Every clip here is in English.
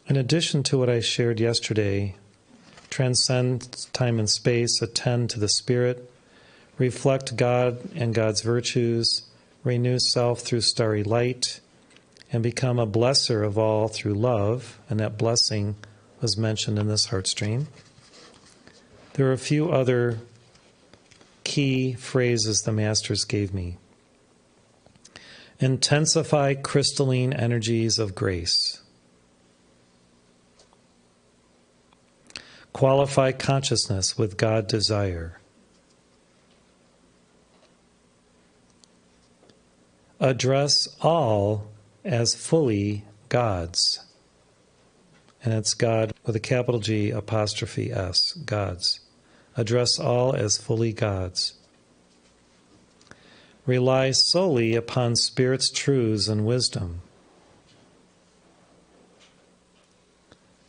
In addition to what I shared yesterday, transcend time and space, attend to the Spirit, reflect God and God's virtues, renew self through starry light, and become a blesser of all through love, and that blessing was mentioned in this heart stream. There are a few other key phrases the Masters gave me. Intensify crystalline energies of grace. Qualify consciousness with God desire. Address all as fully God's. And it's God with a capital G apostrophe S, God's. Address all as fully God's. Rely solely upon Spirit's truths and wisdom.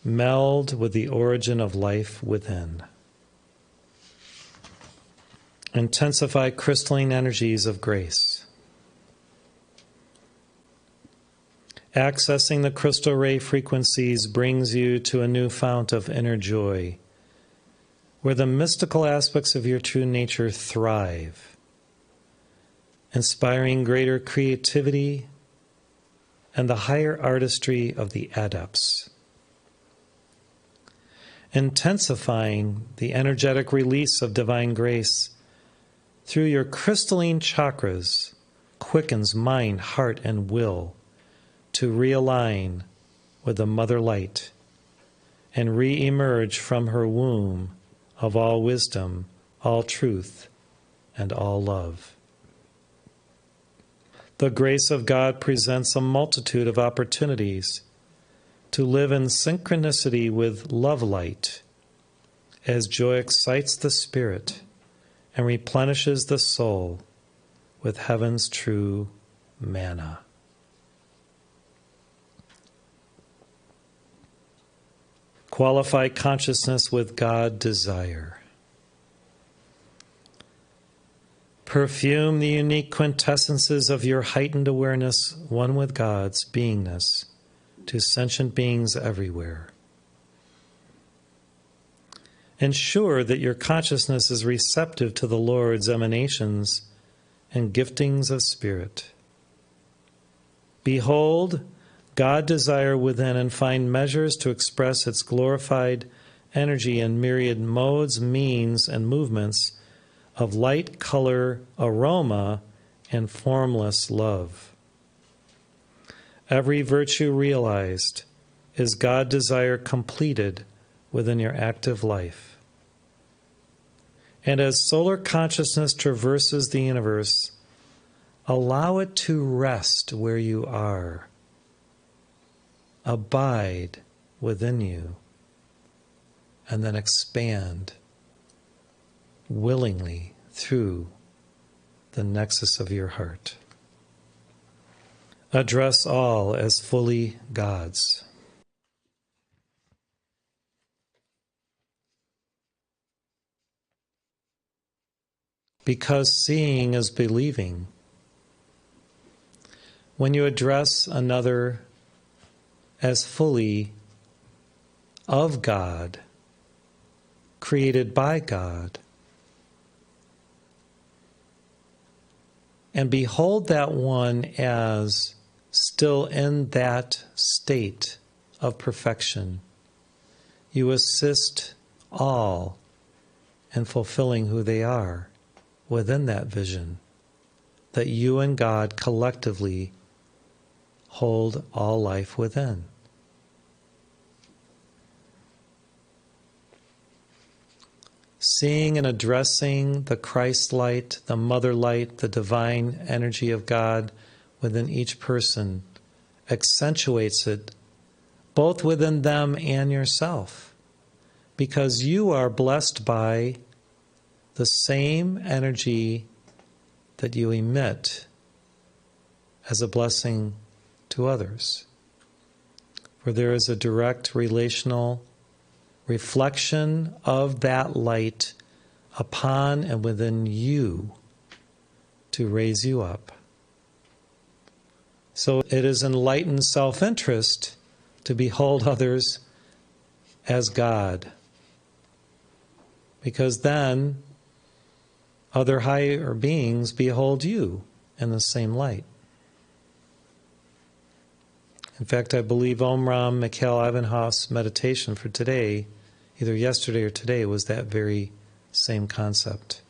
Meld with the origin of life within. Intensify crystalline energies of grace. Accessing the crystal ray frequencies brings you to a new fount of inner joy, where the mystical aspects of your true nature thrive, inspiring greater creativity and the higher artistry of the adepts. Intensifying the energetic release of divine grace through your crystalline chakras quickens mind, heart, and will to realign with the Mother Light and re-emerge from her womb of all wisdom, all truth, and all love. The grace of God presents a multitude of opportunities to live in synchronicity with love light, as joy excites the spirit and replenishes the soul with heaven's true manna. Qualify consciousness with God desire. Perfume the unique quintessences of your heightened awareness, one with God's beingness, to sentient beings everywhere. Ensure that your consciousness is receptive to the Lord's emanations and giftings of Spirit. Behold God desire within and find measures to express its glorified energy in myriad modes, means, and movements of light, color, aroma, and formless love. Every virtue realized is God desire completed within your active life. And as solar consciousness traverses the universe, allow it to rest where you are. Abide within you, and then expand willingly through the nexus of your heart. Address all as fully God's. Because seeing is believing. When you address another as fully of God, created by God, and behold that one as still in that state of perfection, you assist all in fulfilling who they are within that vision, that you and God collectively hold all life within. Seeing and addressing the Christ light, the Mother light, the divine energy of God within each person accentuates it both within them and yourself, because you are blessed by the same energy that you emit as a blessing to others. For there is a direct relational reflection of that light upon and within you to raise you up. So it is enlightened self-interest to behold others as God. Because then other higher beings behold you in the same light. In fact, I believe Om Ram Mikhail Ivanhoff's meditation for today, either yesterday or today, was that very same concept.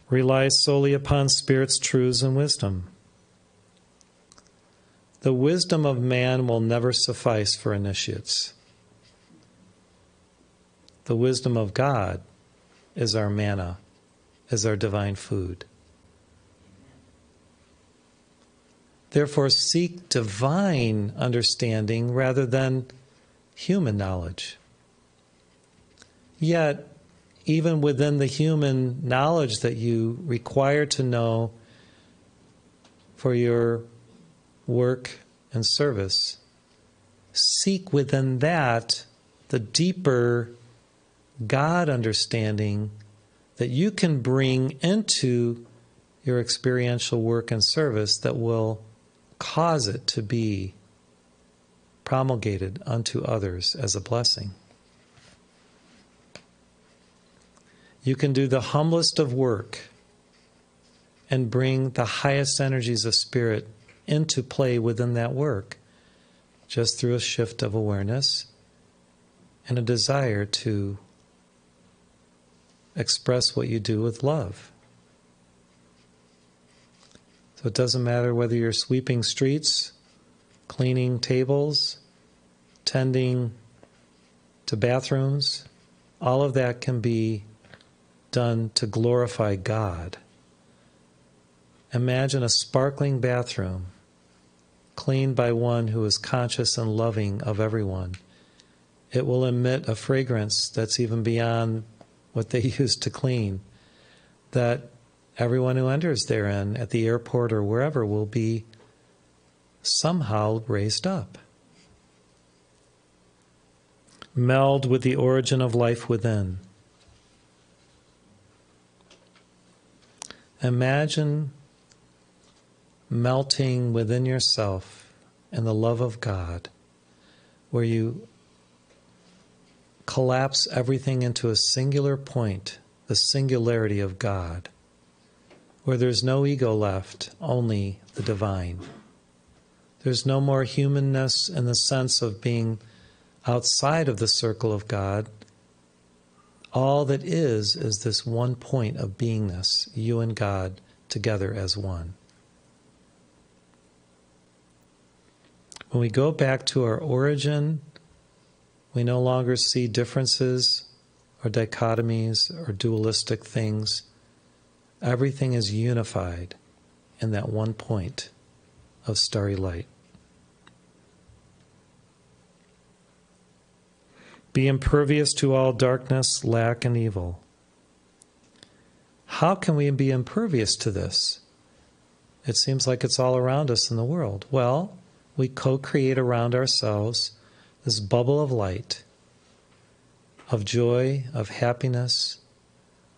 Relies solely upon Spirit's truths and wisdom. The wisdom of man will never suffice for initiates. The wisdom of God is our manna, is our divine food. Therefore, seek divine understanding rather than human knowledge. Yet, even within the human knowledge that you require to know for your work and service, seek within that the deeper God understanding that you can bring into your experiential work and service that will cause it to be promulgated unto others as a blessing. You can do the humblest of work and bring the highest energies of spirit into play within that work just through a shift of awareness and a desire to express what you do with love. So it doesn't matter whether you're sweeping streets, cleaning tables, tending to bathrooms, all of that can be done to glorify God. Imagine a sparkling bathroom cleaned by one who is conscious and loving of everyone. It will emit a fragrance that's even beyond what they use to clean, that everyone who enters therein at the airport or wherever will be somehow raised up. Meld with the origin of life within. Imagine melting within yourself in the love of God, where you collapse everything into a singular point, the singularity of God, where there's no ego left, only the divine. There's no more humanness in the sense of being outside of the circle of God. All that is this one point of beingness, you and God together as one. When we go back to our origin, we no longer see differences or dichotomies or dualistic things. Everything is unified in that one point of starry light. Be impervious to all darkness, lack, and evil. How can we be impervious to this? It seems like it's all around us in the world. Well, we co-create around ourselves this bubble of light, of joy, of happiness,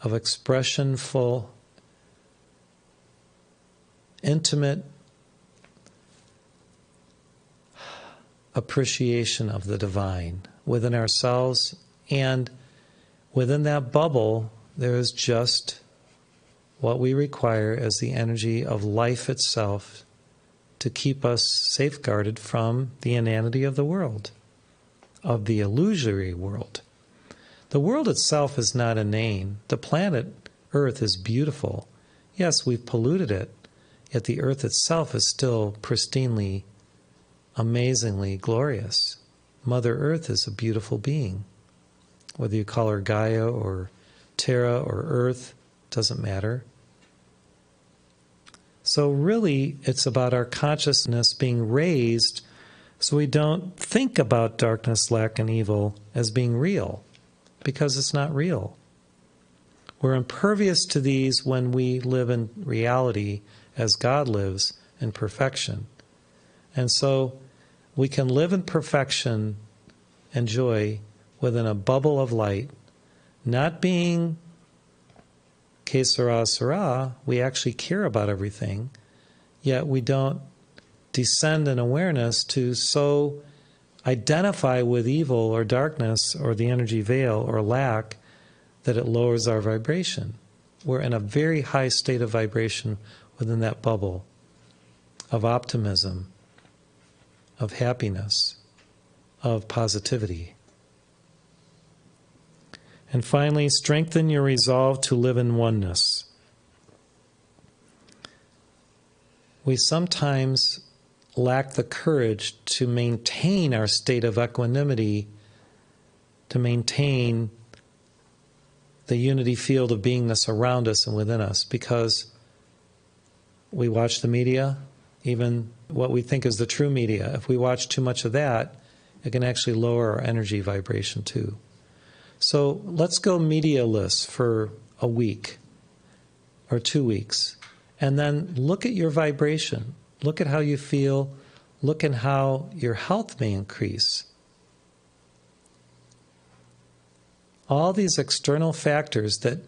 of expressionful, intimate appreciation of the divine within ourselves, and within that bubble there is just what we require as the energy of life itself to keep us safeguarded from the inanity of the world, of the illusory world. The world itself is not inane. The planet Earth is beautiful. Yes, we've polluted it, yet the Earth itself is still pristinely, amazingly glorious. Mother Earth is a beautiful being. Whether you call her Gaia or Terra or Earth, doesn't matter. So really, it's about our consciousness being raised so we don't think about darkness, lack, and evil as being real, because it's not real. We're impervious to these when we live in reality as God lives in perfection. And so we can live in perfection and joy within a bubble of light, not being que sera, sera. We actually care about everything, yet we don't descend in awareness to so identify with evil or darkness or the energy veil or lack that it lowers our vibration. We're in a very high state of vibration within that bubble of optimism, of happiness, of positivity. And finally, strengthen your resolve to live in oneness. We sometimes lack the courage to maintain our state of equanimity, to maintain the unity field of beingness around us and within us, because we watch the media, even what we think is the true media. If we watch too much of that, it can actually lower our energy vibration too. So let's go media-less for a week or 2 weeks, and then look at your vibration. Look at how you feel. Look at how your health may increase. All these external factors that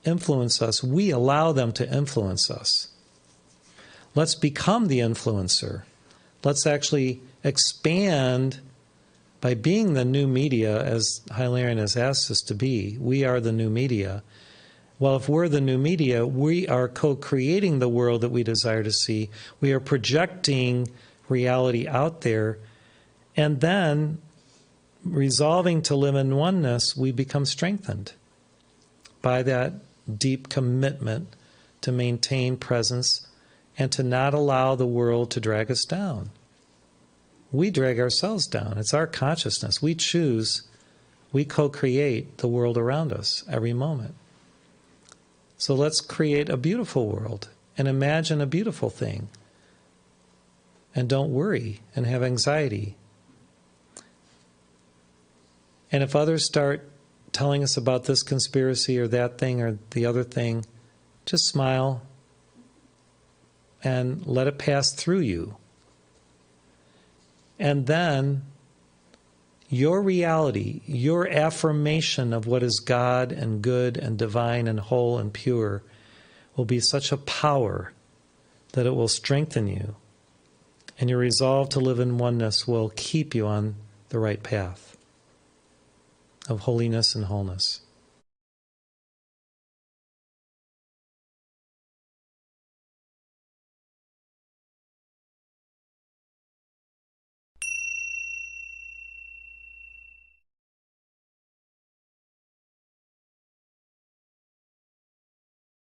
influence us, we allow them to influence us. Let's become the influencer. Let's actually expand by being the new media, as Hilarion has asked us to be. We are the new media. Well, if we're the new media, we are co-creating the world that we desire to see. We are projecting reality out there. And then, resolving to live in oneness, we become strengthened by that deep commitment to maintain presence and to not allow the world to drag us down. We drag ourselves down. It's our consciousness. We choose, we co-create the world around us every moment. So let's create a beautiful world and imagine a beautiful thing. And don't worry and have anxiety. And if others start telling us about this conspiracy or that thing or the other thing, just smile and let it pass through you. And then your reality, your affirmation of what is God and good and divine and whole and pure will be such a power that it will strengthen you. And your resolve to live in oneness will keep you on the right path of holiness and wholeness.